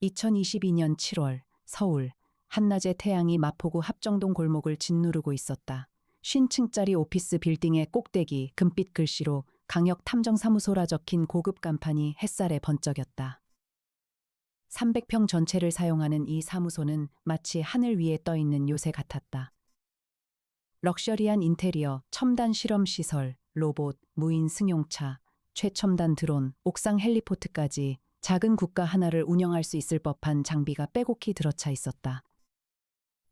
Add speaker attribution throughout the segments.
Speaker 1: 2022년 7월 서울 한낮에 태양이 마포구 합정동 골목을 짓누르고 있었다. 50층짜리 오피스 빌딩의 꼭대기 금빛 글씨로 강력탐정사무소라 적힌 고급 간판이 햇살에 번쩍였다. 300평 전체를 사용하는 이 사무소는 마치 하늘 위에 떠 있는 요새 같았다. 럭셔리한 인테리어, 첨단 실험 시설, 로봇, 무인 승용차, 최첨단 드론, 옥상 헬리포트까지 작은 국가 하나를 운영할 수 있을 법한 장비가 빼곡히 들어차 있었다.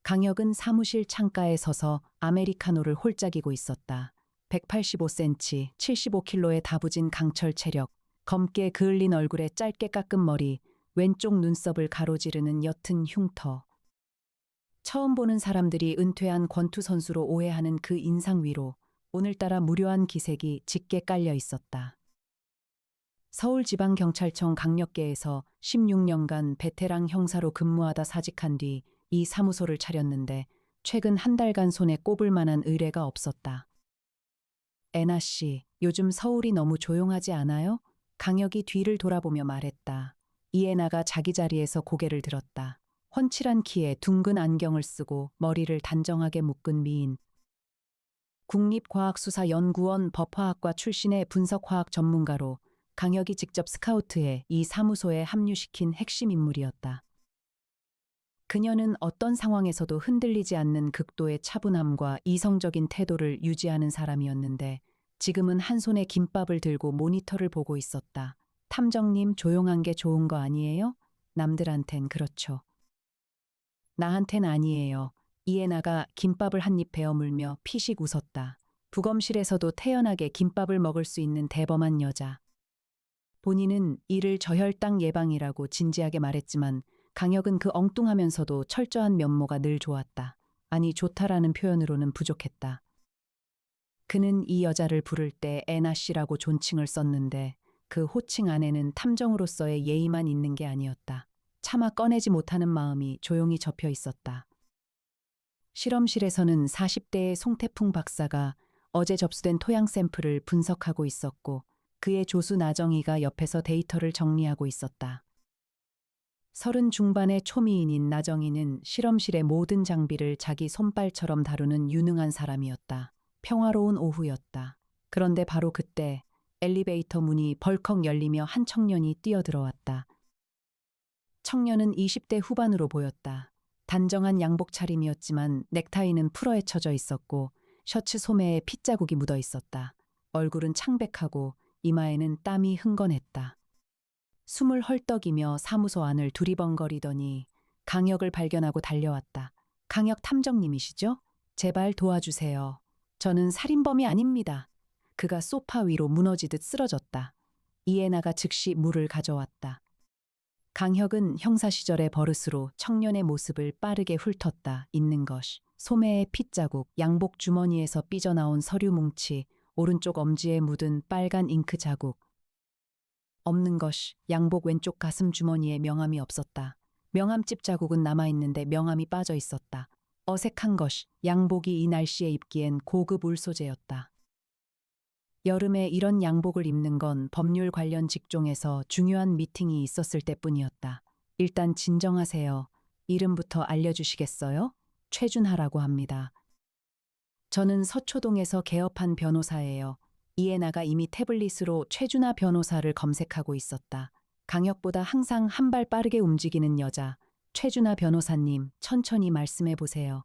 Speaker 1: 강혁은 사무실 창가에 서서 아메리카노를 홀짝이고 있었다. 185cm, 75kg의 다부진 강철 체력, 검게 그을린 얼굴에 짧게 깎은 머리, 왼쪽 눈썹을 가로지르는 옅은 흉터. 처음 보는 사람들이 은퇴한 권투 선수로 오해하는 그 인상 위로 오늘따라 무료한 기색이 짙게 깔려 있었다. 서울지방경찰청 강력계에서 16년간 베테랑 형사로 근무하다 사직한 뒤 이 사무소를 차렸는데 최근 한 달간 손에 꼽을 만한 의뢰가 없었다. 애나 씨, 요즘 서울이 너무 조용하지 않아요? 강혁이 뒤를 돌아보며 말했다. 이애나가 자기 자리에서 고개를 들었다. 훤칠한 키에 둥근 안경을 쓰고 머리를 단정하게 묶은 미인. 국립과학수사연구원 법화학과 출신의 분석화학 전문가로 강혁이 직접 스카우트해 이 사무소에 합류시킨 핵심 인물이었다. 그녀는 어떤 상황에서도 흔들리지 않는 극도의 차분함과 이성적인 태도를 유지하는 사람이었는데 지금은 한 손에 김밥을 들고 모니터를 보고 있었다. 탐정님, 조용한 게 좋은 거 아니에요? 남들한텐 그렇죠. 나한텐 아니에요. 이애나가 김밥을 한 입 베어 물며 피식 웃었다. 부검실에서도 태연하게 김밥을 먹을 수 있는 대범한 여자. 본인은 이를 저혈당 예방이라고 진지하게 말했지만 강혁은 그 엉뚱하면서도 철저한 면모가 늘 좋았다. 아니, 좋다라는 표현으로는 부족했다. 그는 이 여자를 부를 때 애나 씨라고 존칭을 썼는데 그 호칭 안에는 탐정으로서의 예의만 있는 게 아니었다. 차마 꺼내지 못하는 마음이 조용히 접혀 있었다. 실험실에서는 40대의 송태풍 박사가 어제 접수된 토양 샘플을 분석하고 있었고 그의 조수 나정희가 옆에서 데이터를 정리하고 있었다. 30 중반의 초미인인 나정희는 실험실의 모든 장비를 자기 손발처럼 다루는 유능한 사람이었다. 평화로운 오후였다. 그런데 바로 그때 엘리베이터 문이 벌컥 열리며 한 청년이 뛰어들어왔다. 청년은 20대 후반으로 보였다. 단정한 양복 차림이었지만 넥타이는 풀어헤쳐져 있었고 셔츠 소매에 핏자국이 묻어 있었다. 얼굴은 창백하고 이마에는 땀이 흥건했다. 숨을 헐떡이며 사무소 안을 두리번거리더니 강혁을 발견하고 달려왔다. 강혁 탐정님이시죠? 제발 도와주세요. 저는 살인범이 아닙니다. 그가 소파 위로 무너지듯 쓰러졌다. 이애나가 즉시 물을 가져왔다. 강혁은 형사 시절의 버릇으로 청년의 모습을 빠르게 훑었다. 있는 것, 소매의 핏자국, 양복 주머니에서 삐져나온 서류 뭉치, 오른쪽 엄지에 묻은 빨간 잉크 자국. 없는 것, 양복 왼쪽 가슴 주머니에 명함이 없었다. 명함집 자국은 남아있는데 명함이 빠져 있었다. 어색한 것, 양복이 이 날씨에 입기엔 고급 울 소재였다. 여름에 이런 양복을 입는 건 법률 관련 직종에서 중요한 미팅이 있었을 때뿐이었다. 일단 진정하세요. 이름부터 알려주시겠어요? 최준하라고 합니다. 저는 서초동에서 개업한 변호사예요. 이애나가 이미 태블릿으로 최준하 변호사를 검색하고 있었다. 강혁보다 항상 한 발 빠르게 움직이는 여자. 최준하 변호사님, 천천히 말씀해 보세요.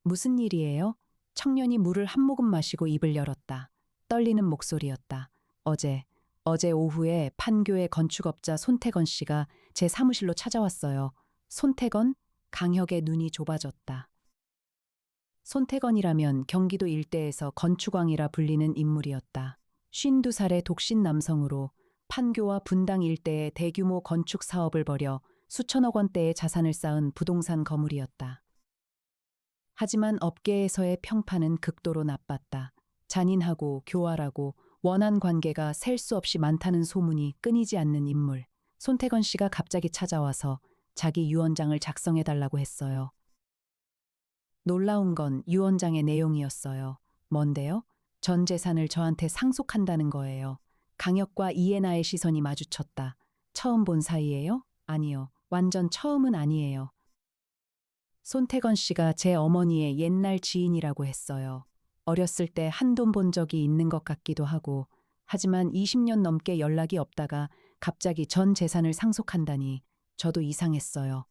Speaker 1: 무슨 일이에요? 청년이 물을 한 모금 마시고 입을 열었다. 떨리는 목소리였다. 어제 오후에 판교의 건축업자 손태건 씨가 제 사무실로 찾아왔어요. 손태건? 강혁의 눈이 좁아졌다. 손태건이라면 경기도 일대에서 건축왕이라 불리는 인물이었다. 52살의 독신 남성으로 판교와 분당 일대에 대규모 건축 사업을 벌여 수천억 원대의 자산을 쌓은 부동산 거물이었다. 하지만 업계에서의 평판은 극도로 나빴다. 잔인하고 교활하고 원한 관계가 셀 수 없이 많다는 소문이 끊이지 않는 인물. 손태건 씨가 갑자기 찾아와서 자기 유언장을 작성해달라고 했어요. 놀라운 건 유언장의 내용이었어요. 뭔데요? 전 재산을 저한테 상속한다는 거예요. 강혁과 이애나의 시선이 마주쳤다. 처음 본 사이예요? 아니요. 완전 처음은 아니에요. 손태건 씨가 제 어머니의 옛날 지인이라고 했어요. 어렸을 때 한돈 본 적이 있는 것 같기도 하고, 하지만 20년 넘게 연락이 없다가 갑자기 전 재산을 상속한다니 저도 이상했어요.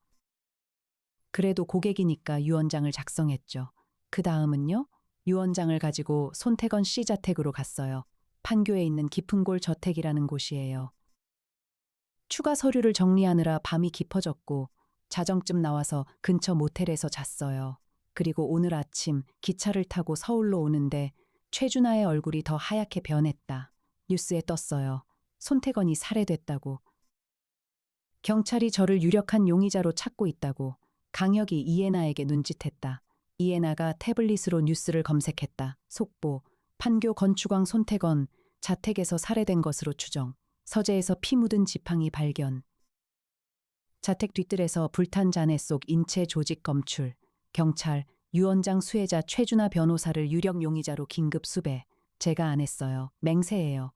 Speaker 1: 그래도 고객이니까 유언장을 작성했죠. 그 다음은요? 유언장을 가지고 손태건 씨 자택으로 갔어요. 판교에 있는 깊은골 저택이라는 곳이에요. 추가 서류를 정리하느라 밤이 깊어졌고 자정쯤 나와서 근처 모텔에서 잤어요. 그리고 오늘 아침 기차를 타고 서울로 오는데 최준하의 얼굴이 더 하얗게 변했다. 뉴스에 떴어요. 손태건이 살해됐다고. 경찰이 저를 유력한 용의자로 찾고 있다고. 강혁이 이해나에게 눈짓했다. 이해나가 태블릿으로 뉴스를 검색했다. 속보, 판교 건축왕 손태건, 자택에서 살해된 것으로 추정. 서재에서 피 묻은 지팡이 발견. 자택 뒤뜰에서 불탄 잔해 속 인체 조직 검출. 경찰, 유언장 수혜자 최준하 변호사를 유력 용의자로 긴급 수배. 제가 안 했어요. 맹세해요.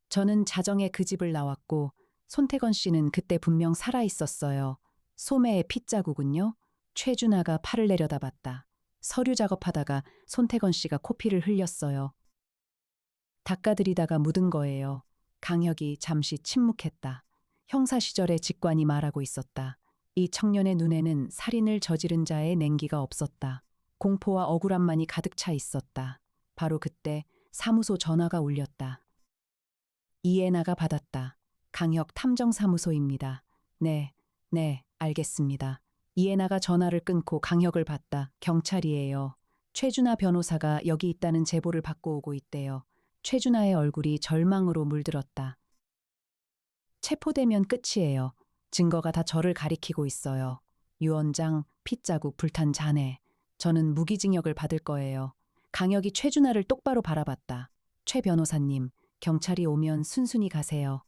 Speaker 1: 저는 자정에 그 집을 나왔고 손태건 씨는 그때 분명 살아 있었어요. 소매에 핏자국은요. 최준하가 팔을 내려다봤다. 서류 작업하다가 손태건 씨가 코피를 흘렸어요. 닦아들이다가 묻은 거예요. 강혁이 잠시 침묵했다. 형사 시절의 직관이 말하고 있었다. 이 청년의 눈에는 살인을 저지른 자의 냉기가 없었다. 공포와 억울함만이 가득 차 있었다. 바로 그때 사무소 전화가 울렸다. 이해나가 받았다. 강혁 탐정사무소입니다. 네, 알겠습니다. 이해나가 전화를 끊고 강혁을 받다. 경찰이에요. 최준하 변호사가 여기 있다는 제보를 받고 오고 있대요. 최준하의 얼굴이 절망으로 물들었다. 체포되면 끝이에요. 증거가 다 저를 가리키고 있어요. 유언장, 핏자국, 불탄 잔해. 저는 무기징역을 받을 거예요. 강혁이 최준하를 똑바로 바라봤다. 최 변호사님, 경찰이 오면 순순히 가세요.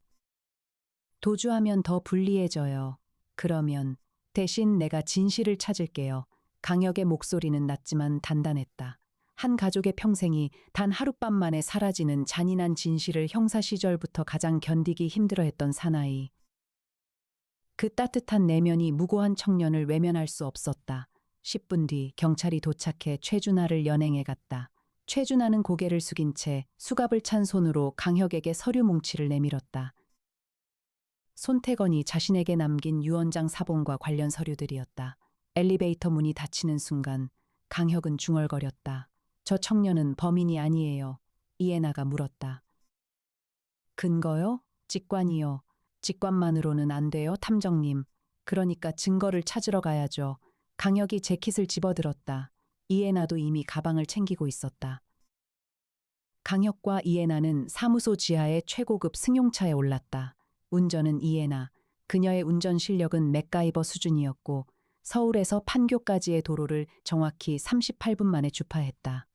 Speaker 1: 도주하면 더 불리해져요. 그러면 대신 내가 진실을 찾을게요. 강혁의 목소리는 낮지만 단단했다. 한 가족의 평생이 단 하룻밤 만에 사라지는 잔인한 진실을 형사 시절부터 가장 견디기 힘들어했던 사나이. 그 따뜻한 내면이 무고한 청년을 외면할 수 없었다. 10분 뒤 경찰이 도착해 최준하를 연행해 갔다. 최준하는 고개를 숙인 채 수갑을 찬 손으로 강혁에게 서류 뭉치를 내밀었다. 손태건이 자신에게 남긴 유언장 사본과 관련 서류들이었다. 엘리베이터 문이 닫히는 순간 강혁은 중얼거렸다. 저 청년은 범인이 아니에요. 이해나가 물었다. 근거요? 직관이요. 직관만으로는 안 돼요, 탐정님. 그러니까 증거를 찾으러 가야죠. 강혁이 재킷을 집어들었다. 이해나도 이미 가방을 챙기고 있었다. 강혁과 이해나는 사무소 지하의 최고급 승용차에 올랐다. 운전은 이해나. 그녀의 운전 실력은 맥가이버 수준이었고 서울에서 판교까지의 도로를 정확히 38분 만에 주파했다.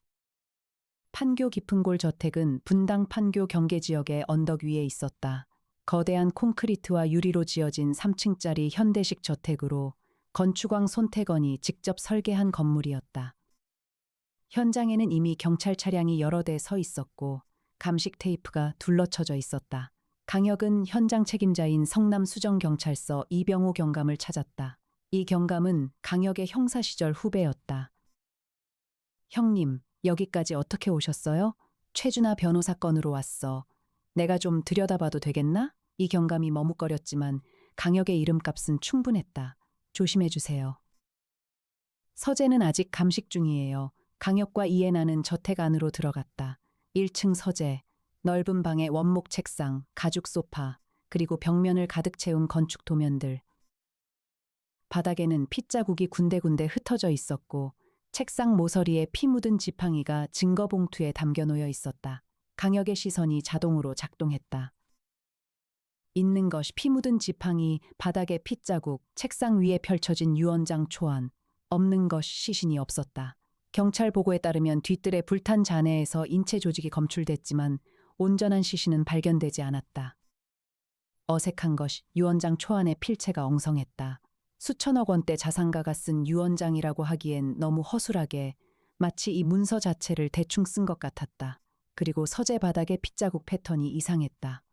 Speaker 1: 판교 깊은골 저택은 분당 판교 경계지역의 언덕 위에 있었다. 거대한 콘크리트와 유리로 지어진 3층짜리 현대식 저택으로 건축왕 손태건이 직접 설계한 건물이었다. 현장에는 이미 경찰 차량이 여러 대 서 있었고 감식 테이프가 둘러쳐져 있었다. 강혁은 현장 책임자인 성남수정경찰서 이병호 경감을 찾았다. 이 경감은 강혁의 형사 시절 후배였다. 형님, 여기까지 어떻게 오셨어요? 최준하 변호사 건으로 왔어. 내가 좀 들여다봐도 되겠나? 이 경감이 머뭇거렸지만 강혁의 이름값은 충분했다. 조심해 주세요. 서재는 아직 감식 중이에요. 강혁과 이해나는 저택 안으로 들어갔다. 1층 서재, 넓은 방에 원목 책상, 가죽 소파, 그리고 벽면을 가득 채운 건축 도면들. 바닥에는 핏자국이 군데군데 흩어져 있었고 책상 모서리에 피 묻은 지팡이가 증거 봉투에 담겨 놓여 있었다. 강혁의 시선이 자동으로 작동했다. 있는 것이 피 묻은 지팡이, 바닥에 핏자국, 책상 위에 펼쳐진 유언장 초안. 없는 것이 시신이 없었다. 경찰 보고에 따르면 뒤뜰에 불탄 잔해에서 인체 조직이 검출됐지만 온전한 시신은 발견되지 않았다. 어색한 것이 유언장 초안의 필체가 엉성했다. 수천억 원대 자산가가 쓴 유언장이라고 하기엔 너무 허술하게 마치 이 문서 자체를 대충 쓴 것 같았다. 그리고 서재 바닥의 핏자국 패턴이 이상했다.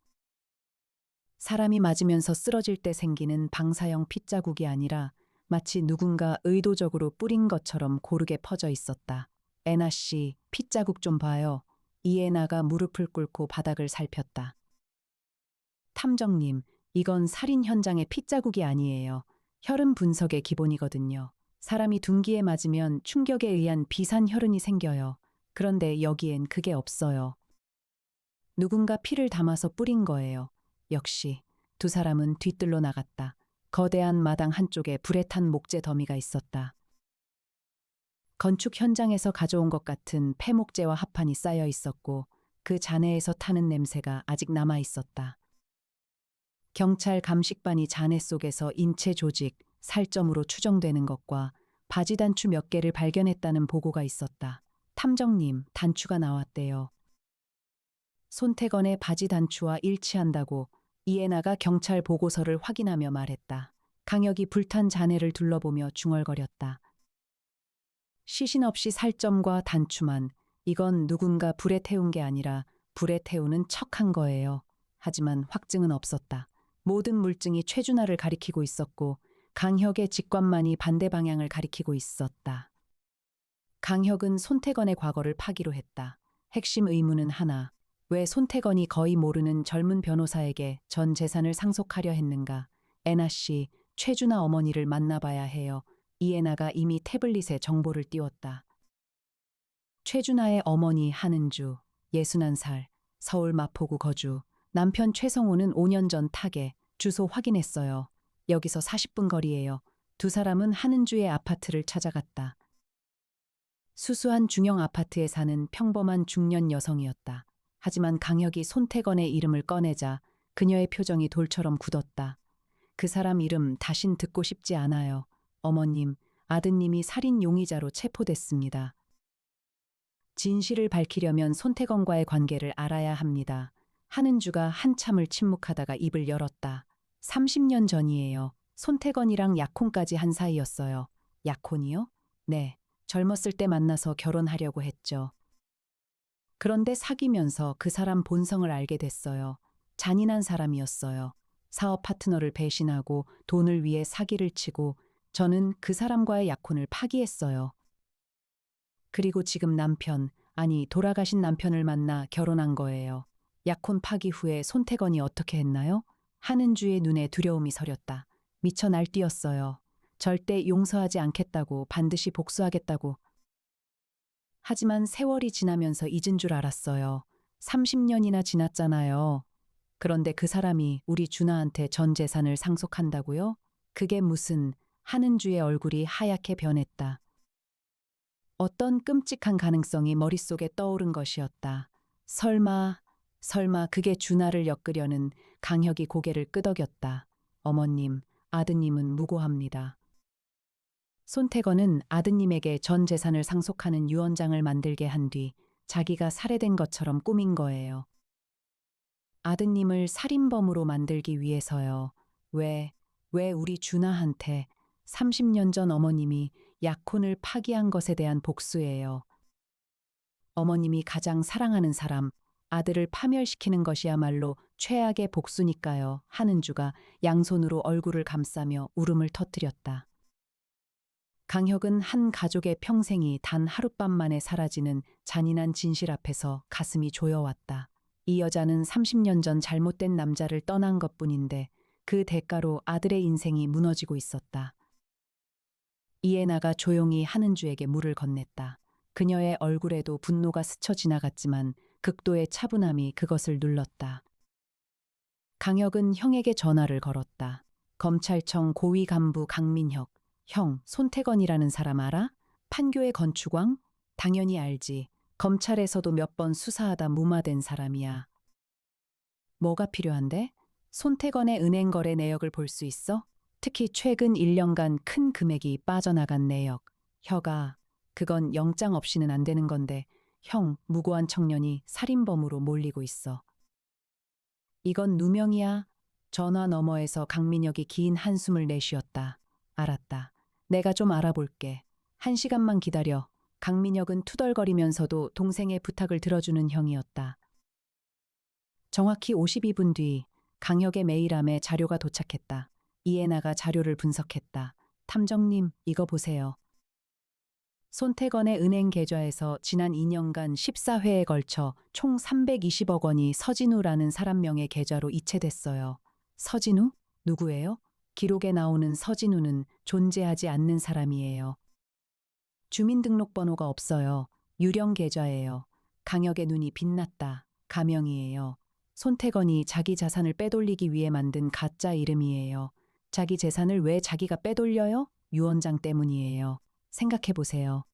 Speaker 1: 사람이 맞으면서 쓰러질 때 생기는 방사형 핏자국이 아니라 마치 누군가 의도적으로 뿌린 것처럼 고르게 퍼져 있었다. 애나 씨, 핏자국 좀 봐요. 이애나가 무릎을 꿇고 바닥을 살폈다. 탐정님, 이건 살인 현장의 핏자국이 아니에요. 혈흔 분석의 기본이거든요. 사람이 둔기에 맞으면 충격에 의한 비산 혈흔이 생겨요. 그런데 여기엔 그게 없어요. 누군가 피를 담아서 뿌린 거예요. 역시 두 사람은 뒤뜰로 나갔다. 거대한 마당 한쪽에 불에 탄 목재 더미가 있었다. 건축 현장에서 가져온 것 같은 폐목재와 합판이 쌓여 있었고 그 잔해에서 타는 냄새가 아직 남아 있었다. 경찰 감식반이 잔해 속에서 인체 조직, 살점으로 추정되는 것과 바지 단추 몇 개를 발견했다는 보고가 있었다. 탐정님, 단추가 나왔대요. 손태건의 바지 단추와 일치한다고 이애나가 경찰 보고서를 확인하며 말했다. 강혁이 불탄 잔해를 둘러보며 중얼거렸다. 시신 없이 살점과 단추만, 이건 누군가 불에 태운 게 아니라 불에 태우는 척한 거예요. 하지만 확증은 없었다. 모든 물증이 최준하를 가리키고 있었고 강혁의 직관만이 반대 방향을 가리키고 있었다. 강혁은 손태건의 과거를 파기로 했다. 핵심 의문은 하나. 왜 손태건이 거의 모르는 젊은 변호사에게 전 재산을 상속하려 했는가? 애나 씨, 최준하 어머니를 만나봐야 해요. 이애나가 이미 태블릿에 정보를 띄웠다. 최준하의 어머니 한은주, 61살, 서울 마포구 거주. 남편 최성호는 5년 전 타계, 주소 확인했어요. 여기서 40분 거리예요. 두 사람은 한은주의 아파트를 찾아갔다. 수수한 중형 아파트에 사는 평범한 중년 여성이었다. 하지만 강혁이 손태건의 이름을 꺼내자 그녀의 표정이 돌처럼 굳었다. 그 사람 이름 다신 듣고 싶지 않아요. 어머님, 아드님이 살인 용의자로 체포됐습니다. 진실을 밝히려면 손태건과의 관계를 알아야 합니다. 한은주가 한참을 침묵하다가 입을 열었다. 30년 전이에요. 손태건이랑 약혼까지 한 사이였어요. 약혼이요? 네. 젊었을 때 만나서 결혼하려고 했죠. 그런데 사귀면서 그 사람 본성을 알게 됐어요. 잔인한 사람이었어요. 사업 파트너를 배신하고 돈을 위해 사기를 치고 저는 그 사람과의 약혼을 파기했어요. 그리고 지금 아니 돌아가신 남편을 만나 결혼한 거예요. 약혼 파기 후에 손태건이 어떻게 했나요? 한은주의 눈에 두려움이 서렸다. 미쳐 날뛰었어요. 절대 용서하지 않겠다고, 반드시 복수하겠다고. 하지만 세월이 지나면서 잊은 줄 알았어요. 30년이나 지났잖아요. 그런데 그 사람이 우리 준하한테 전 재산을 상속한다고요? 그게 무슨... 한은주의 얼굴이 하얗게 변했다. 어떤 끔찍한 가능성이 머릿속에 떠오른 것이었다. 설마 그게 준하를 엮으려는. 강혁이 고개를 끄덕였다. 어머님, 아드님은 무고합니다. 손태건은 아드님에게 전 재산을 상속하는 유언장을 만들게 한 뒤 자기가 살해된 것처럼 꾸민 거예요. 아드님을 살인범으로 만들기 위해서요. 왜 우리 준하한테 30년 전 어머님이 약혼을 파기한 것에 대한 복수예요. 어머님이 가장 사랑하는 사람, 아들을 파멸시키는 것이야말로 최악의 복수니까요. 한은주가 양손으로 얼굴을 감싸며 울음을 터뜨렸다. 강혁은 한 가족의 평생이 단 하룻밤 만에 사라지는 잔인한 진실 앞에서 가슴이 조여왔다. 이 여자는 30년 전 잘못된 남자를 떠난 것뿐인데 그 대가로 아들의 인생이 무너지고 있었다. 이애나가 조용히 한은주에게 물을 건넸다. 그녀의 얼굴에도 분노가 스쳐 지나갔지만 극도의 차분함이 그것을 눌렀다. 강혁은 형에게 전화를 걸었다. 검찰청 고위 간부 강민혁. 형, 손태건이라는 사람 알아? 판교의 건축왕? 당연히 알지. 검찰에서도 몇 번 수사하다 무마된 사람이야. 뭐가 필요한데? 손태건의 은행 거래 내역을 볼 수 있어? 특히 최근 1년간 큰 금액이 빠져나간 내역. 혀가, 그건 영장 없이는 안 되는 건데, 형, 무고한 청년이 살인범으로 몰리고 있어. 이건 누명이야. 전화 너머에서 강민혁이 긴 한숨을 내쉬었다. 알았다. 내가 좀 알아볼게. 1시간만 기다려. 강민혁은 투덜거리면서도 동생의 부탁을 들어주는 형이었다. 정확히 52분 뒤 강혁의 메일함에 자료가 도착했다. 이해나가 자료를 분석했다. 탐정님, 이거 보세요. 손태건의 은행 계좌에서 지난 2년간 14회에 걸쳐 총 320억 원이 서진우라는 사람 명의 계좌로 이체됐어요. 서진우? 누구예요? 기록에 나오는 서진우는 존재하지 않는 사람이에요. 주민등록번호가 없어요. 유령 계좌예요. 강혁의 눈이 빛났다. 가명이에요. 손태건이 자기 자산을 빼돌리기 위해 만든 가짜 이름이에요. 자기 재산을 왜 자기가 빼돌려요? 유 원장 때문이에요. 생각해 보세요.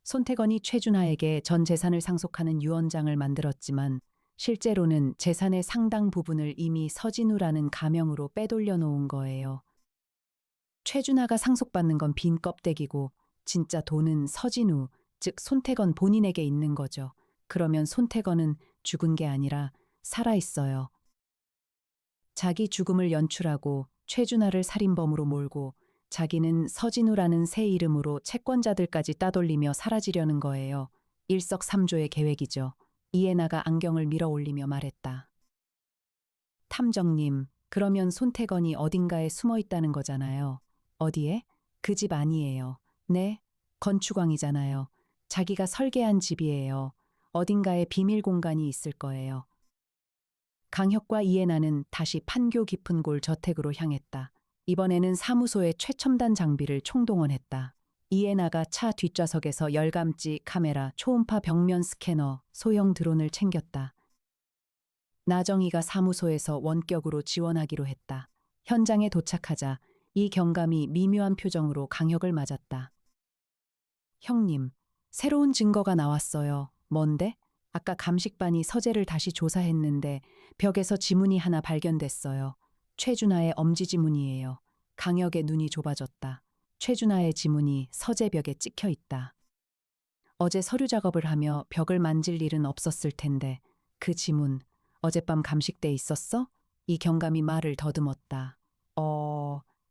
Speaker 1: 손태건이 최준하에게 전 재산을 상속하는 유 원장을 만들었지만 실제로는 재산의 상당 부분을 이미 서진우라는 가명으로 빼돌려 놓은 거예요. 최준하가 상속받는 건 빈 껍데기고 진짜 돈은 서진우, 즉 손태건 본인에게 있는 거죠. 그러면 손태건은 죽은 게 아니라 살아 있어요. 자기 죽음을 연출하고 최준하를 살인범으로 몰고 자기는 서진우라는 새 이름으로 채권자들까지 따돌리며 사라지려는 거예요. 일석삼조의 계획이죠. 이해나가 안경을 밀어 올리며 말했다. 탐정님, 그러면 손태건이 어딘가에 숨어 있다는 거잖아요. 어디에? 그 집 아니에요. 네? 건축왕이잖아요. 자기가 설계한 집이에요. 어딘가에 비밀 공간이 있을 거예요. 강혁과 이해나는 다시 판교 깊은 골 저택으로 향했다. 이번에는 사무소의 최첨단 장비를 총동원했다. 이해나가 차 뒷좌석에서 열감지, 카메라, 초음파 벽면 스캐너, 소형 드론을 챙겼다. 나정희가 사무소에서 원격으로 지원하기로 했다. 현장에 도착하자 이 경감이 미묘한 표정으로 강혁을 맞았다. 형님, 새로운 증거가 나왔어요. 뭔데? 아까 감식반이 서재를 다시 조사했는데 벽에서 지문이 하나 발견됐어요. 최준하의 엄지 지문이에요. 강혁의 눈이 좁아졌다. 최준하의 지문이 서재 벽에 찍혀 있다. 어제 서류 작업을 하며 벽을 만질 일은 없었을 텐데 그 지문 어젯밤 감식돼 있었어? 이 경감이 말을 더듬었다.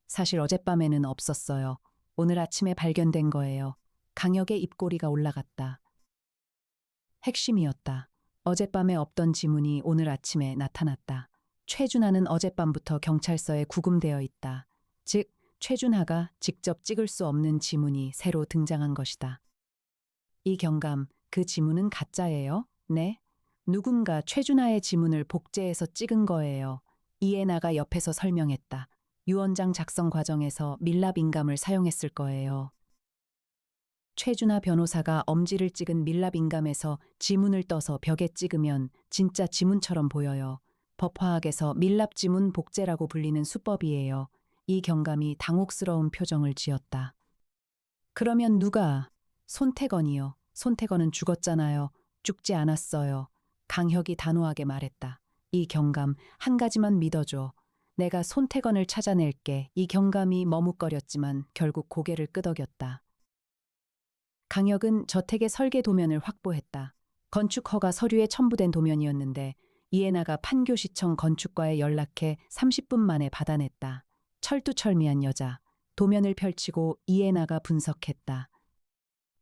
Speaker 1: 사실 어젯밤에는 없었어요. 오늘 아침에 발견된 거예요. 강혁의 입꼬리가 올라갔다. 핵심이었다. 어젯밤에 없던 지문이 오늘 아침에 나타났다. 최준하는 어젯밤부터 경찰서에 구금되어 있다. 즉, 최준하가 직접 찍을 수 없는 지문이 새로 등장한 것이다. 이 경감, 그 지문은 가짜예요? 네. 누군가 최준하의 지문을 복제해서 찍은 거예요. 이해나가 옆에서 설명했다. 유언장 작성 과정에서 밀랍 인감을 사용했을 거예요. 최준하 변호사가 엄지를 찍은 밀랍 인감에서 지문을 떠서 벽에 찍으면 진짜 지문처럼 보여요. 법화학에서 밀랍 지문 복제라고 불리는 수법이에요. 이 경감이 당혹스러운 표정을 지었다. 그러면 누가? 손태건이요. 손태건은 죽었잖아요. 죽지 않았어요. 강혁이 단호하게 말했다. 이 경감, 한 가지만 믿어줘. 내가 손태건을 찾아낼게. 이 경감이 머뭇거렸지만 결국 고개를 끄덕였다. 강혁은 저택의 설계 도면을 확보했다. 건축 허가 서류에 첨부된 도면이었는데 이해나가 판교시청 건축과에 연락해 30분 만에 받아냈다. 철두철미한 여자. 도면을 펼치고 이해나가 분석했다.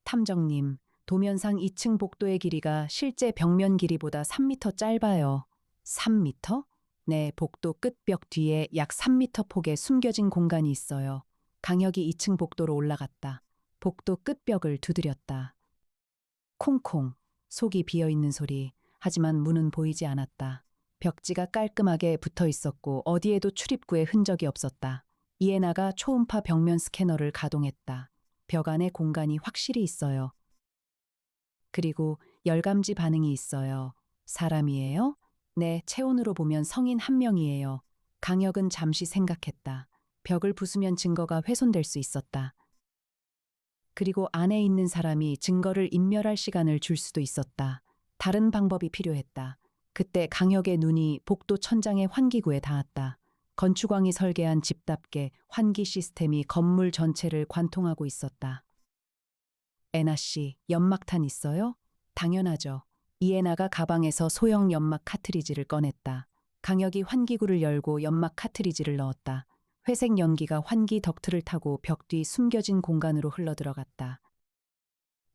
Speaker 1: 탐정님, 도면상 2층 복도의 길이가 실제 벽면 길이보다 3m 짧아요. 3m? 네, 복도 끝벽 뒤에 약 3m 폭의 숨겨진 공간이 있어요. 강혁이 2층 복도로 올라갔다. 복도 끝벽을 두드렸다. 콩콩, 속이 비어있는 소리. 하지만 문은 보이지 않았다. 벽지가 깔끔하게 붙어 있었고 어디에도 출입구의 흔적이 없었다. 이해나가 초음파 벽면 스캐너를 가동했다. 벽 안에 공간이 확실히 있어요. 그리고 열감지 반응이 있어요. 사람이에요? 네, 체온으로 보면 성인 한 명이에요. 강혁은 잠시 생각했다. 벽을 부수면 증거가 훼손될 수 있었다. 그리고 안에 있는 사람이 증거를 인멸할 시간을 줄 수도 있었다. 다른 방법이 필요했다. 그때 강혁의 눈이 복도 천장의 환기구에 닿았다. 건축왕이 설계한 집답게 환기 시스템이 건물 전체를 관통하고 있었다. 애나 씨, 연막탄 있어요? 당연하죠. 이해나가 가방에서 소형 연막 카트리지를 꺼냈다. 강혁이 환기구를 열고 연막 카트리지를 넣었다. 회색 연기가 환기 덕트를 타고 벽 뒤 숨겨진 공간으로 흘러들어갔다.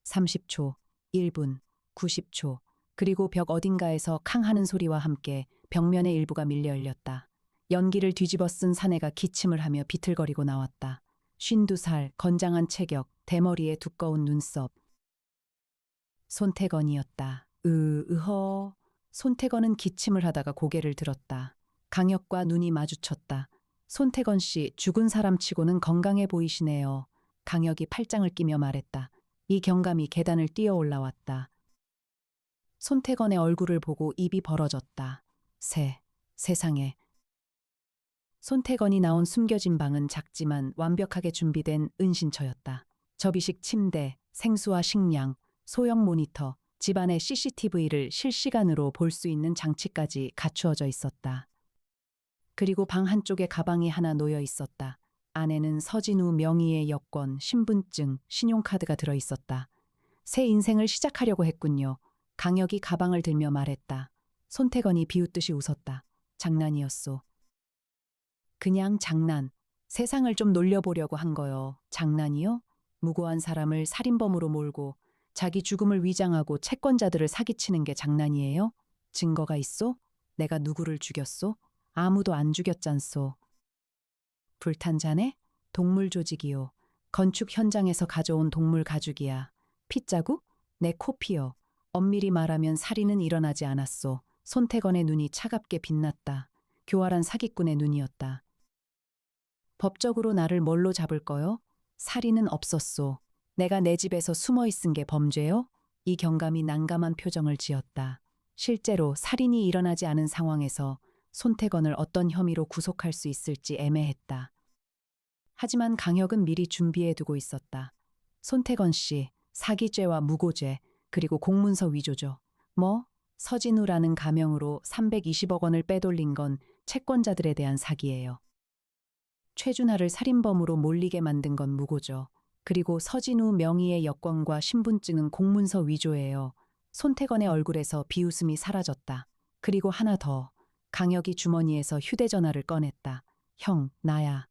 Speaker 1: 30초, 1분, 90초, 그리고 벽 어딘가에서 캉 하는 소리와 함께 벽면의 일부가 밀려 열렸다. 연기를 뒤집어 쓴 사내가 기침을 하며 비틀거리고 나왔다. 52살, 건장한 체격, 대머리에 두꺼운 눈썹. 손태건이었다. 으허. 손태건은 기침을 하다가 고개를 들었다. 강혁과 눈이 마주쳤다. 손태건 씨, 죽은 사람 치고는 건강해 보이시네요. 강혁이 팔짱을 끼며 말했다. 이 경감이 계단을 뛰어 올라왔다. 손태건의 얼굴을 보고 입이 벌어졌다. 세상에. 손태건이 나온 숨겨진 방은 작지만 완벽하게 준비된 은신처였다. 접이식 침대, 생수와 식량, 소형 모니터, 집안의 CCTV를 실시간으로 볼 수 있는 장치까지 갖추어져 있었다. 그리고 방 한쪽에 가방이 하나 놓여 있었다. 안에는 서진우 명의의 여권, 신분증, 신용카드가 들어 있었다. 새 인생을 시작하려고 했군요. 강혁이 가방을 들며 말했다. 손태건이 비웃듯이 웃었다. 장난이었소. 그냥 장난. 세상을 좀 놀려보려고 한 거요. 장난이요? 무고한 사람을 살인범으로 몰고 자기 죽음을 위장하고 채권자들을 사기치는 게 장난이에요? 증거가 있소? 내가 누구를 죽였소? 아무도 안 죽였잖소. 불탄 자네? 동물 조직이요. 건축 현장에서 가져온 동물 가죽이야. 핏자국? 내 코피요. 엄밀히 말하면 살인은 일어나지 않았소. 손태건의 눈이 차갑게 빛났다. 교활한 사기꾼의 눈이었다. 법적으로 나를 뭘로 잡을 거요? 살인은 없었소. 내가 내 집에서 숨어 있은 게 범죄요? 이 경감이 난감한 표정을 지었다. 실제로 살인이 일어나지 않은 상황에서 손태건을 어떤 혐의로 구속할 수 있을지 애매했다. 하지만 강혁은 미리 준비해 두고 있었다. 손태건 씨, 사기죄와 무고죄, 그리고 공문서 위조죠. 서진우라는 가명으로 320억 원을 빼돌린 건 채권자들에 대한 사기예요. 최준하를 살인범으로 몰리게 만든 건 무고죠. 그리고 서진우 명의의 여권과 신분증은 공문서 위조예요. 손태건의 얼굴에서 비웃음이 사라졌다. 그리고 하나 더. 강혁이 주머니에서 휴대전화를 꺼냈다. 형, 나야.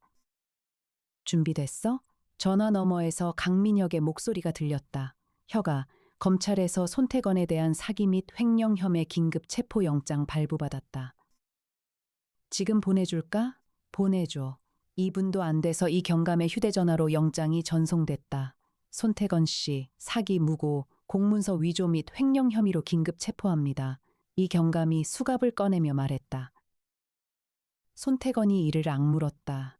Speaker 1: 준비됐어? 전화 너머에서 강민혁의 목소리가 들렸다. 혀가 검찰에서 손태건에 대한 사기 및 횡령 혐의 긴급 체포영장 발부받았다. 지금 보내줄까? 보내줘. 2분도 안 돼서 이 경감의 휴대전화로 영장이 전송됐다. 손태건 씨, 사기 무고, 공문서 위조 및 횡령 혐의로 긴급 체포합니다. 이 경감이 수갑을 꺼내며 말했다. 손태건이 이를 악물었다.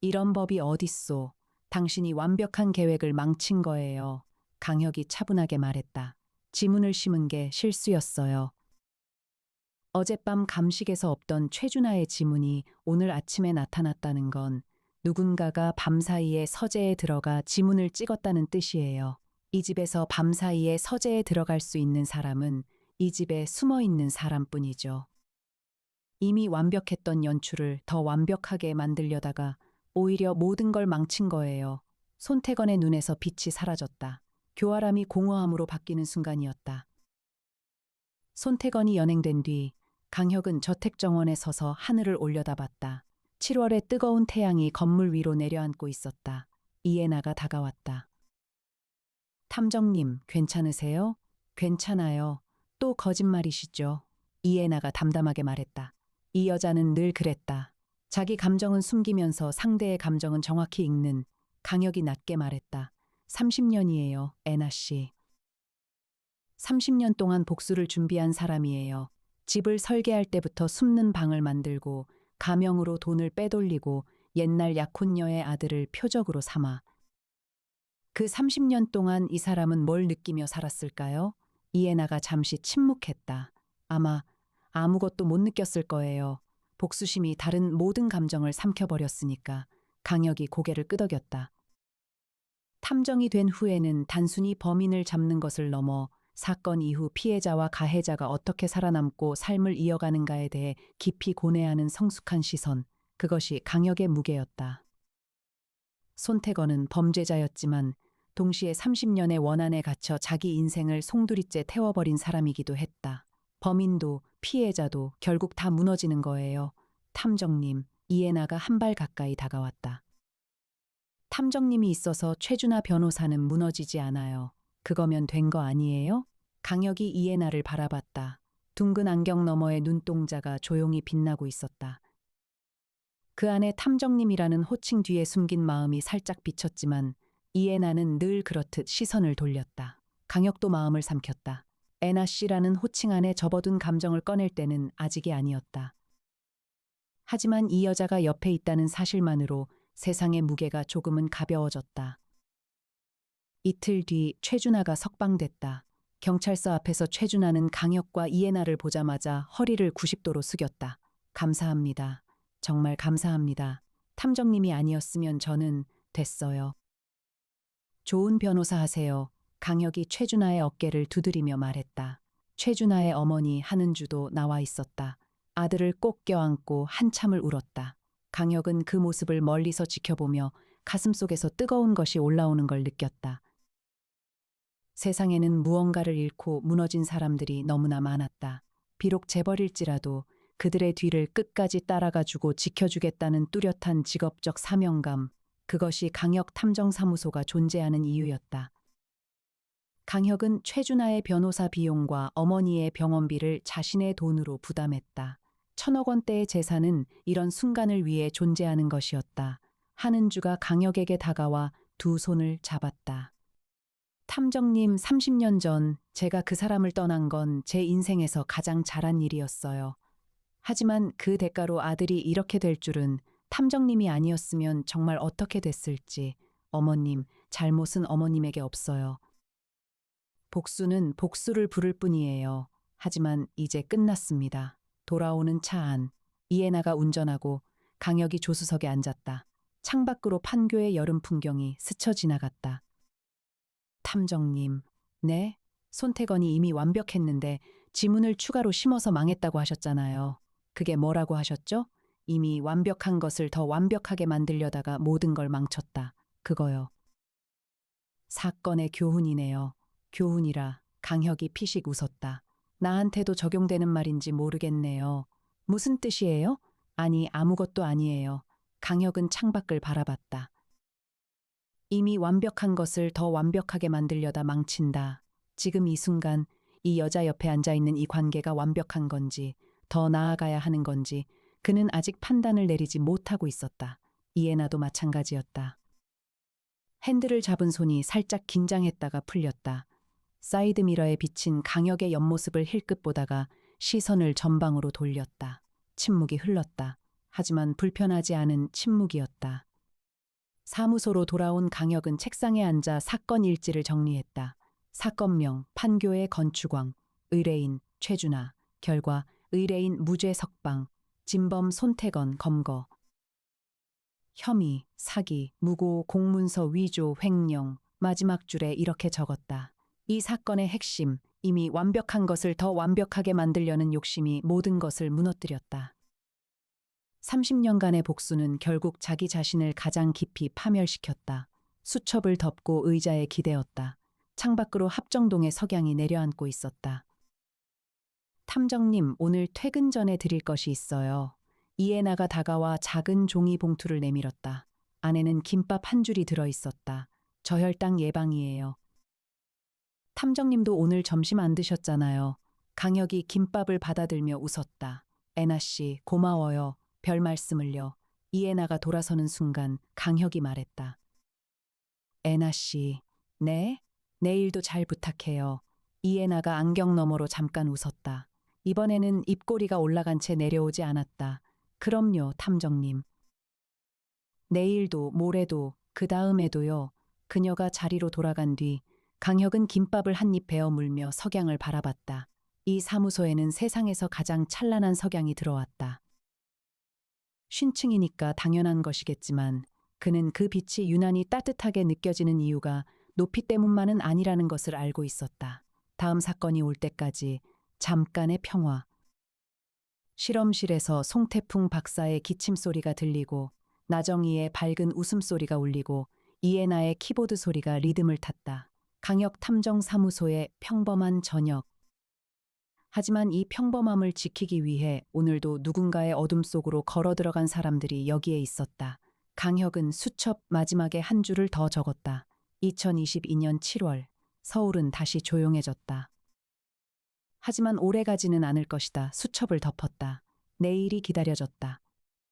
Speaker 1: 이런 법이 어딨소. 당신이 완벽한 계획을 망친 거예요. 강혁이 차분하게 말했다. 지문을 심은 게 실수였어요. 어젯밤 감식에서 없던 최준하의 지문이 오늘 아침에 나타났다는 건 누군가가 밤사이에 서재에 들어가 지문을 찍었다는 뜻이에요. 이 집에서 밤사이에 서재에 들어갈 수 있는 사람은 이 집에 숨어 있는 사람뿐이죠. 이미 완벽했던 연출을 더 완벽하게 만들려다가 오히려 모든 걸 망친 거예요. 손태건의 눈에서 빛이 사라졌다. 교활함이 공허함으로 바뀌는 순간이었다. 손태건이 연행된 뒤 강혁은 저택정원에 서서 하늘을 올려다봤다. 7월의 뜨거운 태양이 건물 위로 내려앉고 있었다. 이해나가 다가왔다. 탐정님, 괜찮으세요? 괜찮아요. 또 거짓말이시죠? 이해나가 담담하게 말했다. 이 여자는 늘 그랬다. 자기 감정은 숨기면서 상대의 감정은 정확히 읽는. 강혁이 낮게 말했다. 30년이에요, 애나 씨. 30년 동안 복수를 준비한 사람이에요. 집을 설계할 때부터 숨는 방을 만들고 가명으로 돈을 빼돌리고 옛날 약혼녀의 아들을 표적으로 삼아. 그 30년 동안 이 사람은 뭘 느끼며 살았을까요? 이해나가 잠시 침묵했다. 아마 아무것도 못 느꼈을 거예요. 복수심이 다른 모든 감정을 삼켜버렸으니까. 강혁이 고개를 끄덕였다. 탐정이 된 후에는 단순히 범인을 잡는 것을 넘어 사건 이후 피해자와 가해자가 어떻게 살아남고 삶을 이어가는가에 대해 깊이 고뇌하는 성숙한 시선, 그것이 강혁의 무게였다. 손태건은 범죄자였지만 동시에 30년의 원한에 갇혀 자기 인생을 송두리째 태워버린 사람이기도 했다. 범인도 피해자도 결국 다 무너지는 거예요. 탐정님, 이해나가 한 발 가까이 다가왔다. 탐정님이 있어서 최준하 변호사는 무너지지 않아요. 그거면 된 거 아니에요? 강혁이 이해나를 바라봤다. 둥근 안경 너머의 눈동자가 조용히 빛나고 있었다. 그 안에 탐정님이라는 호칭 뒤에 숨긴 마음이 살짝 비쳤지만 이애나는 늘 그렇듯 시선을 돌렸다. 강혁도 마음을 삼켰다. 애나 씨라는 호칭 안에 접어둔 감정을 꺼낼 때는 아직이 아니었다. 하지만 이 여자가 옆에 있다는 사실만으로 세상의 무게가 조금은 가벼워졌다. 이틀 뒤 최준하가 석방됐다. 경찰서 앞에서 최준하는 강혁과 이애나를 보자마자 허리를 90도로 숙였다. 감사합니다. 정말 감사합니다. 탐정님이 아니었으면 저는 됐어요. 좋은 변호사 하세요. 강혁이 최준하의 어깨를 두드리며 말했다. 최준하의 어머니 한은주도 나와 있었다. 아들을 꼭 껴안고 한참을 울었다. 강혁은 그 모습을 멀리서 지켜보며 가슴속에서 뜨거운 것이 올라오는 걸 느꼈다. 세상에는 무언가를 잃고 무너진 사람들이 너무나 많았다. 비록 재벌일지라도 그들의 뒤를 끝까지 따라가주고 지켜주겠다는 뚜렷한 직업적 사명감, 그것이 강혁 탐정사무소가 존재하는 이유였다. 강혁은 최준하의 변호사 비용과 어머니의 병원비를 자신의 돈으로 부담했다. 1,000억 원대의 재산은 이런 순간을 위해 존재하는 것이었다. 한은주가 강혁에게 다가와 두 손을 잡았다. 탐정님, 30년 전 제가 그 사람을 떠난 건 제 인생에서 가장 잘한 일이었어요. 하지만 그 대가로 아들이 이렇게 될 줄은, 탐정님이 아니었으면 정말 어떻게 됐을지. 어머님, 잘못은 어머님에게 없어요. 복수는 복수를 부를 뿐이에요. 하지만 이제 끝났습니다. 돌아오는 차 안, 이애나가 운전하고 강혁이 조수석에 앉았다. 창밖으로 판교의 여름 풍경이 스쳐 지나갔다. 탐정님, 네? 손태건이 이미 완벽했는데 지문을 추가로 심어서 망했다고 하셨잖아요. 그게 뭐라고 하셨죠? 이미 완벽한 것을 더 완벽하게 만들려다가 모든 걸 망쳤다. 그거요. 사건의 교훈이네요. 교훈이라. 강혁이 피식 웃었다. 나한테도 적용되는 말인지 모르겠네요. 무슨 뜻이에요? 아니, 아무것도 아니에요. 강혁은 창밖을 바라봤다. 이미 완벽한 것을 더 완벽하게 만들려다 망친다. 지금 이 순간 이 여자 옆에 앉아있는 이 관계가 완벽한 건지, 더 나아가야 하는 건지 그는 아직 판단을 내리지 못하고 있었다. 이애나도 마찬가지였다. 핸들을 잡은 손이 살짝 긴장했다가 풀렸다. 사이드미러에 비친 강혁의 옆모습을 힐끗 보다가 시선을 전방으로 돌렸다. 침묵이 흘렀다. 하지만 불편하지 않은 침묵이었다. 사무소로 돌아온 강혁은 책상에 앉아 사건 일지를 정리했다. 사건명, 판교의 건축왕, 의뢰인, 최준하, 결과, 의뢰인 무죄 석방, 진범 손태건 검거. 혐의, 사기, 무고, 공문서 위조, 횡령, 마지막 줄에 이렇게 적었다. 이 사건의 핵심, 이미 완벽한 것을 더 완벽하게 만들려는 욕심이 모든 것을 무너뜨렸다. 30년간의 복수는 결국 자기 자신을 가장 깊이 파멸시켰다. 수첩을 덮고 의자에 기대었다. 창밖으로 합정동의 석양이 내려앉고 있었다. 탐정님, 오늘 퇴근 전에 드릴 것이 있어요. 이애나가 다가와 작은 종이 봉투를 내밀었다. 안에는 김밥 한 줄이 들어있었다. 저혈당 예방이에요. 탐정님도 오늘 점심 안 드셨잖아요. 강혁이 김밥을 받아들며 웃었다. 애나 씨, 고마워요. 별 말씀을요. 이애나가 돌아서는 순간 강혁이 말했다. 애나 씨, 네? 내일도 잘 부탁해요. 이애나가 안경 너머로 잠깐 웃었다. 이번에는 입꼬리가 올라간 채 내려오지 않았다. 그럼요, 탐정님. 내일도, 모레도, 그 다음에도요. 그녀가 자리로 돌아간 뒤 강혁은 김밥을 한 입 베어 물며 석양을 바라봤다. 이 사무소에는 세상에서 가장 찬란한 석양이 들어왔다. 쉰층이니까 당연한 것이겠지만 그는 그 빛이 유난히 따뜻하게 느껴지는 이유가 높이 때문만은 아니라는 것을 알고 있었다. 다음 사건이 올 때까지 잠깐의 평화. 실험실에서 송태풍 박사의 기침 소리가 들리고 나정희의 밝은 웃음소리가 울리고 이애나의 키보드 소리가 리듬을 탔다. 강혁 탐정사무소의 평범한 저녁. 하지만 이 평범함을 지키기 위해 오늘도 누군가의 어둠 속으로 걸어 들어간 사람들이 여기에 있었다. 강혁은 수첩 마지막에 한 줄을 더 적었다. 2022년 7월, 서울은 다시 조용해졌다. 하지만 오래 가지는 않을 것이다. 수첩을 덮었다. 내일이 기다려졌다.